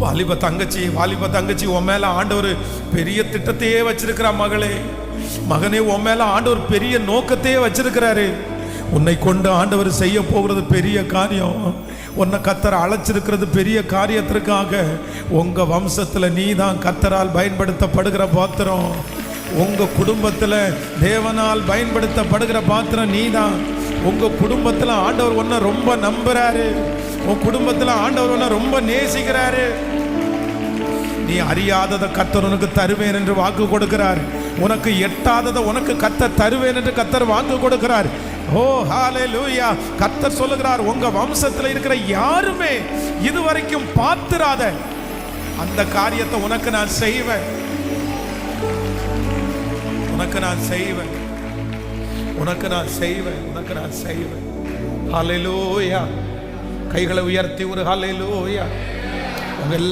வாலிப தங்கச்சி உன் மேல ஆண்டவர் பெரிய திட்டத்தையே வச்சிருக்கிறா. மகனே உன் மேல ஆண்டவர் பெரிய நோக்கத்தையே வச்சிருக்கிறாரு. உன்னை கொண்டு ஆண்டவர் செய்ய போகிறது பெரிய காரியம். உன்னை கர்த்தர் அழைச்சிருக்கிறது பெரிய காரியத்திற்காக. உங்க வம்சத்துல நீ தான் கர்த்தரால் பயன்படுத்தப்படுகிற பாத்திரம். உங்க குடும்பத்துல தேவனால் பயன்படுத்தப்படுகிற பாத்திரம் நீ தான். உங்க குடும்பத்துல ஆண்டவர் உன்னை ரொம்ப நம்புறாரு. உன் குடும்பத்துல ஆண்டவர் உன்னை ரொம்ப நேசிக்கிறாரு. நீ அறியாததை கர்த்தர் உனக்கு தருவேன் என்று வாக்கு கொடுக்கிறார். உனக்கு எட்டாததை உனக்கு கர்த்தர் தருவேன் என்று கர்த்தர் வாக்கு கொடுக்கிறார். ஓ ஹalleluya. கர்த்தர் சொல்லுகிறார், உங்க வம்சத்துல இருக்கிற யாருமே இதுவரைக்கும் பார்த்திராத அந்த காரியத்தை உனக்கு நான் செய்வேன். ஹalleluya. கைகளை உயர்த்தி ஒரு ஹalleluya.